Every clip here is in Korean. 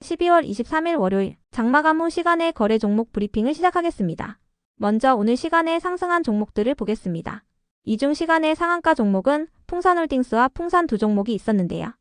12월 23일 월요일 장마감 후 시간의 거래 종목 브리핑을 시작하겠습니다. 먼저 오늘 시간에 상승한 종목들을 보겠습니다. 이 중 시간의 상한가 종목은 풍산홀딩스와 풍산 두 종목이 있었는데요.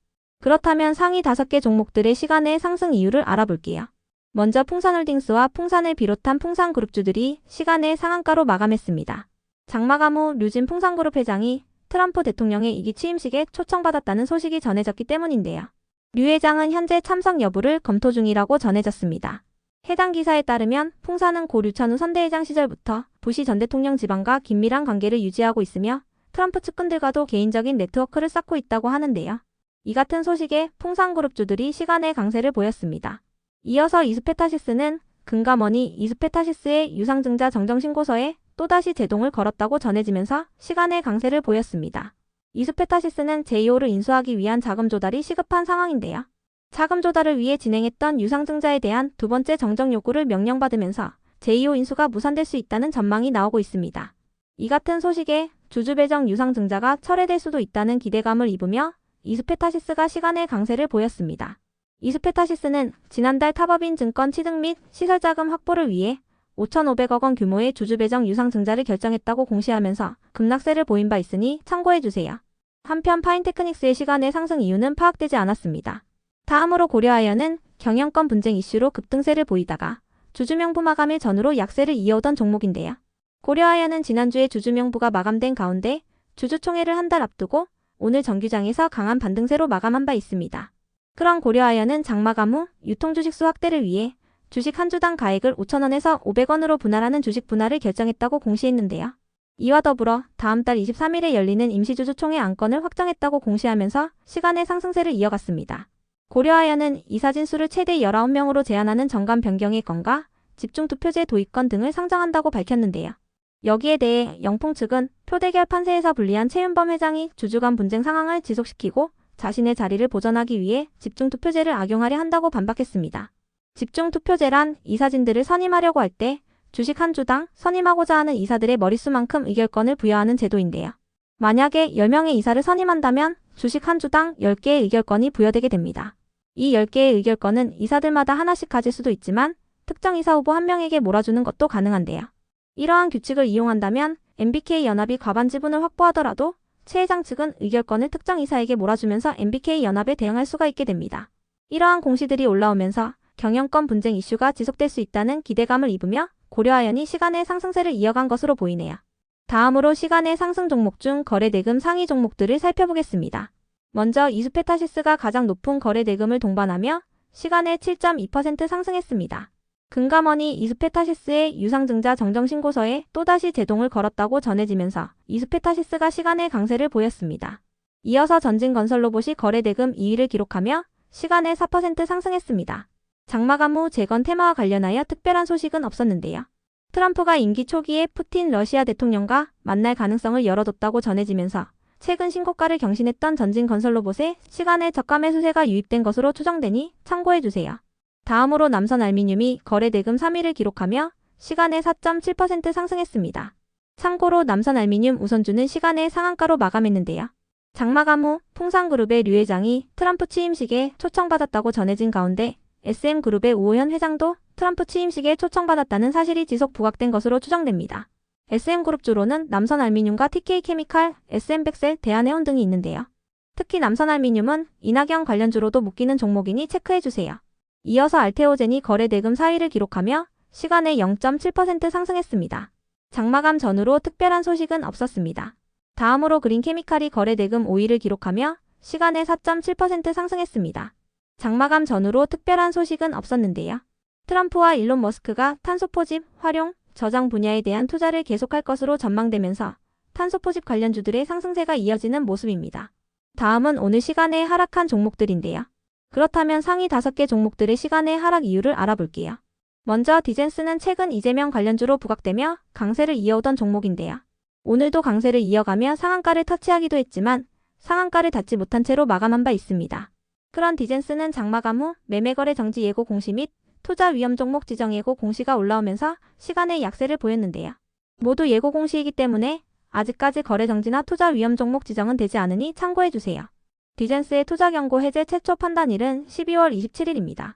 그렇다면 상위 5개 종목들의 시간의 상승 이유를 알아볼게요. 먼저 풍산홀딩스와 풍산을 비롯한 풍산그룹주들이 시간의 상한가로 마감했습니다. 장마감 후 류진 풍산그룹 회장이 트럼프 대통령의 2기 취임식에 초청받았다는 소식이 전해졌기 때문인데요. 류 회장은 현재 참석 여부를 검토 중이라고 전해졌습니다. 해당 기사에 따르면 풍산은 고 류찬후 선대회장 시절부터 부시 전 대통령 집안과 긴밀한 관계를 유지하고 있으며 트럼프 측근들과도 개인적인 네트워크를 쌓고 있다고 하는데요. 이 같은 소식에 풍산그룹주들이 시간의 강세를 보였습니다. 이어서 이스페타시스는 금감원이 이스페타시스의 유상증자 정정신고서에 또다시 제동을 걸었다고 전해지면서 시간의 강세를 보였습니다. 이스페타시스는 제이오를 인수하기 위한 자금 조달이 시급한 상황인데요. 자금 조달을 위해 진행했던 유상증자에 대한 두 번째 정정 요구를 명령받으면서 제이오 인수가 무산될 수 있다는 전망이 나오고 있습니다. 이 같은 소식에 주주배정 유상증자가 철회될 수도 있다는 기대감을 입으며 이스페타시스가 시간의 강세를 보였습니다. 이스페타시스는 지난달 타법인 증권 취득 및 시설자금 확보를 위해 5,500억 원 규모의 주주배정 유상증자를 결정했다고 공시하면서 급락세를 보인 바 있으니 참고해주세요. 한편 파인테크닉스의 시간의 상승 이유는 파악되지 않았습니다. 다음으로 고려아연은 경영권 분쟁 이슈로 급등세를 보이다가 주주명부 마감일 전후로 약세를 이어오던 종목인데요. 고려아연은 지난주에 주주명부가 마감된 가운데 주주총회를 한 달 앞두고 오늘 정규장에서 강한 반등세로 마감한 바 있습니다. 그런 고려아연은 장마감 후 유통주식수 확대를 위해 주식 한 주당 가액을 5,000원에서 500원으로 분할하는 주식 분할을 결정했다고 공시했는데요. 이와 더불어 다음 달 23일에 열리는 임시주주총회 안건을 확정했다고 공시하면서 시간의 상승세를 이어갔습니다. 고려아연은 이사진 수를 최대 19명으로 제한하는 정관 변경의 건과 집중투표제 도입건 등을 상정한다고 밝혔는데요. 여기에 대해 영풍 측은 표대결 판세에서 불리한 최윤범 회장이 주주 간 분쟁 상황을 지속시키고 자신의 자리를 보전하기 위해 집중투표제를 악용하려 한다고 반박했습니다. 집중투표제란 이사진들을 선임하려고 할 때 주식 한 주당 선임하고자 하는 이사들의 머릿수만큼 의결권을 부여하는 제도인데요. 만약에 10명의 이사를 선임한다면 주식 한 주당 10개의 의결권이 부여되게 됩니다. 이 10개의 의결권은 이사들마다 하나씩 가질 수도 있지만 특정 이사 후보 한 명에게 몰아주는 것도 가능한데요. 이러한 규칙을 이용한다면 MBK 연합이 과반 지분을 확보하더라도 최 회장 측은 의결권을 특정 이사에게 몰아주면서 MBK 연합에 대응할 수가 있게 됩니다. 이러한 공시들이 올라오면서 경영권 분쟁 이슈가 지속될 수 있다는 기대감을 입으며 고려아연이 시간의 상승세를 이어간 것으로 보이네요. 다음으로 시간의 상승 종목 중 거래대금 상위 종목들을 살펴보겠습니다. 먼저 이스페타시스가 가장 높은 거래대금을 동반하며 시간의 7.2% 상승했습니다. 금감원이 이스페타시스의 유상증자 정정신고서에 또다시 제동을 걸었다고 전해지면서 이스페타시스가 시간의 강세를 보였습니다. 이어서 전진건설로봇이 거래대금 2위를 기록하며 시간의 4% 상승했습니다. 장마감 후 재건 테마와 관련하여 특별한 소식은 없었는데요. 트럼프가 임기 초기에 푸틴 러시아 대통령과 만날 가능성을 열어뒀다고 전해지면서 최근 신고가를 경신했던 전진건설로봇에 시간의 저가 매수세가 유입된 것으로 추정되니 참고해주세요. 다음으로 남선알미늄이 거래대금 3위를 기록하며 시간의 4.7% 상승했습니다. 참고로 남선알미늄 우선주는 시간의 상한가로 마감했는데요. 장마감 후 풍산그룹의 류 회장이 트럼프 취임식에 초청받았다고 전해진 가운데 SM그룹의 우호현 회장도 트럼프 취임식에 초청받았다는 사실이 지속 부각된 것으로 추정됩니다. SM그룹주로는 남선알미늄과 TK케미칼, SM백셀, 대한해운 등이 있는데요. 특히 남선알미늄은 이낙연 관련주로도 묶이는 종목이니 체크해주세요. 이어서 알테오젠이 거래대금 4위를 기록하며 시간의 0.7% 상승했습니다. 장마감 전후로 특별한 소식은 없었습니다. 다음으로 그린케미칼이 거래대금 5위를 기록하며 시간의 4.7% 상승했습니다. 장마감 전후로 특별한 소식은 없었는데요. 트럼프와 일론 머스크가 탄소 포집, 활용, 저장 분야에 대한 투자를 계속할 것으로 전망되면서 탄소 포집 관련주들의 상승세가 이어지는 모습입니다. 다음은 오늘 시간에 하락한 종목들인데요. 그렇다면 상위 5개 종목들의 시간의 하락 이유를 알아볼게요. 먼저 디젠스는 최근 이재명 관련주로 부각되며 강세를 이어오던 종목인데요. 오늘도 강세를 이어가며 상한가를 터치하기도 했지만 상한가를 닿지 못한 채로 마감한 바 있습니다. 그런 디젠스는 장마감 후 매매거래 정지 예고 공시 및 투자 위험 종목 지정 예고 공시가 올라오면서 시간의 약세를 보였는데요. 모두 예고 공시이기 때문에 아직까지 거래 정지나 투자 위험 종목 지정은 되지 않으니 참고해주세요. 디젠스의 투자 경고 해제 최초 판단일은 12월 27일입니다.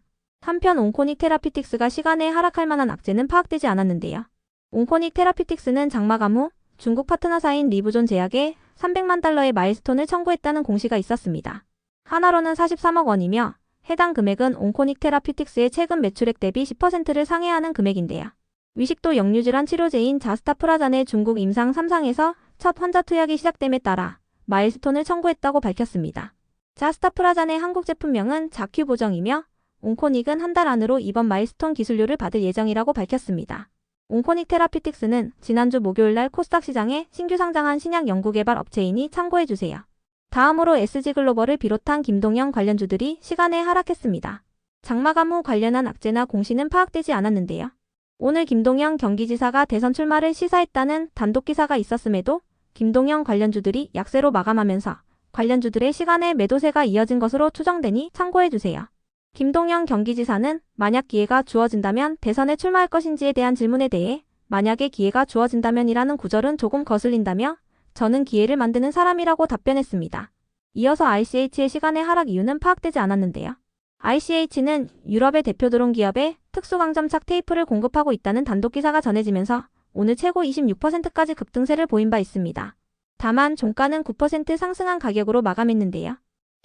한편 온코닉 테라피틱스가 시간에 하락할 만한 악재는 파악되지 않았는데요. 온코닉 테라피틱스는 장마감 후 중국 파트너사인 리브존 제약에 300만 달러의 마일스톤을 청구했다는 공시가 있었습니다. 하나로는 43억 원이며 해당 금액은 온코닉 테라피틱스의 최근 매출액 대비 10%를 상회하는 금액인데요. 위식도 역류질환 치료제인 자스타프라잔의 중국 임상 3상에서 첫 환자 투약이 시작됨에 따라 마일스톤을 청구했다고 밝혔습니다. 자스타프라잔의 한국 제품명은 자큐보정이며 온코닉은 한 달 안으로 이번 마일스톤 기술료를 받을 예정이라고 밝혔습니다. 온코닉 테라피틱스는 지난주 목요일날 코스닥 시장에 신규 상장한 신약 연구개발 업체이니 참고해주세요. 다음으로 SG글로벌을 비롯한 김동연 관련주들이 시간에 하락했습니다. 장마감 후 관련한 악재나 공시는 파악되지 않았는데요. 오늘 김동연 경기지사가 대선 출마를 시사했다는 단독 기사가 있었음에도 김동연 관련주들이 약세로 마감하면서 관련주들의 시간에 매도세가 이어진 것으로 추정되니 참고해주세요. 김동연 경기지사는 만약 기회가 주어진다면 대선에 출마할 것인지에 대한 질문에 대해 만약에 기회가 주어진다면이라는 구절은 조금 거슬린다며 저는 기회를 만드는 사람이라고 답변했습니다. 이어서 ICH의 시간의 하락 이유는 파악되지 않았는데요. ICH는 유럽의 대표 드론 기업에 특수광점착 테이프를 공급하고 있다는 단독 기사가 전해지면서 오늘 최고 26%까지 급등세를 보인 바 있습니다. 다만 종가는 9% 상승한 가격으로 마감했는데요.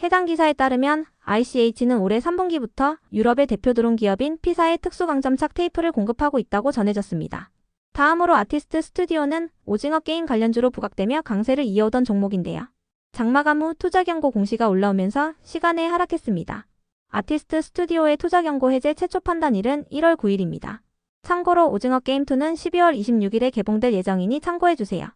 해당 기사에 따르면 ICH는 올해 3분기부터 유럽의 대표 드론 기업인 피사에 특수광점착 테이프를 공급하고 있다고 전해졌습니다. 다음으로 아티스트 스튜디오는 오징어 게임 관련주로 부각되며 강세를 이어오던 종목인데요. 장마감 후 투자 경고 공시가 올라오면서 시간에 하락했습니다. 아티스트 스튜디오의 투자 경고 해제 최초 판단일은 1월 9일입니다. 참고로 오징어 게임2는 12월 26일에 개봉될 예정이니 참고해주세요.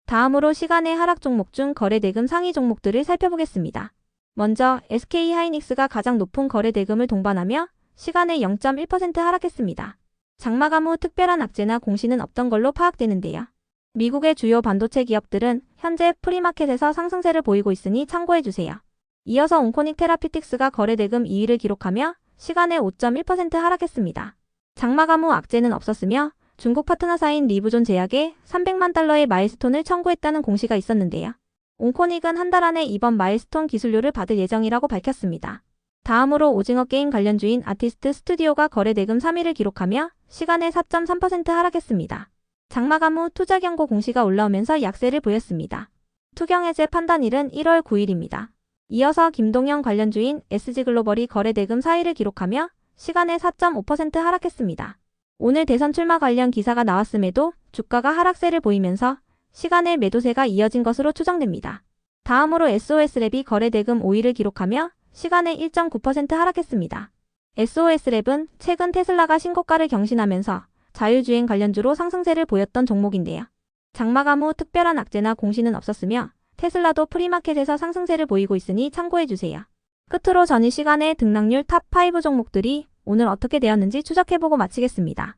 다음으로 시간의 하락 종목 중 거래 대금 상위 종목들을 살펴보겠습니다. 먼저 SK하이닉스가 가장 높은 거래 대금을 동반하며 시간에 0.1% 하락했습니다. 장마감 후 특별한 악재나 공시는 없던 걸로 파악되는데요. 미국의 주요 반도체 기업들은 현재 프리마켓에서 상승세를 보이고 있으니 참고해주세요. 이어서 온코닉 테라피틱스가 거래 대금 2위를 기록하며 시간에 5.1% 하락했습니다. 장마감 후 악재는 없었으며 중국 파트너사인 리브존 제약에 300만 달러의 마일스톤을 청구했다는 공시가 있었는데요. 온코닉은 한 달 안에 이번 마일스톤 기술료를 받을 예정이라고 밝혔습니다. 다음으로 오징어 게임 관련주인 아티스트 스튜디오가 거래 대금 3위를 기록하며 시간에 4.3% 하락했습니다. 장마감 후 투자 경고 공시가 올라오면서 약세를 보였습니다. 투경 해제 판단일은 1월 9일입니다. 이어서 김동연 관련주인 SG글로벌이 거래 대금 4위를 기록하며 시간에 4.5% 하락했습니다. 오늘 대선 출마 관련 기사가 나왔음에도 주가가 하락세를 보이면서 시간에 매도세가 이어진 것으로 추정됩니다. 다음으로 SOS랩이 거래 대금 5위를 기록하며 시간에 1.9% 하락했습니다. SOS랩은 최근 테슬라가 신고가를 경신하면서 자율주행 관련주로 상승세를 보였던 종목인데요. 장마감 후 특별한 악재나 공시는 없었으며 테슬라도 프리마켓에서 상승세를 보이고 있으니 참고해주세요. 끝으로 전일 시간에 등락률 탑5 종목들이 오늘 어떻게 되었는지 추적해보고 마치겠습니다.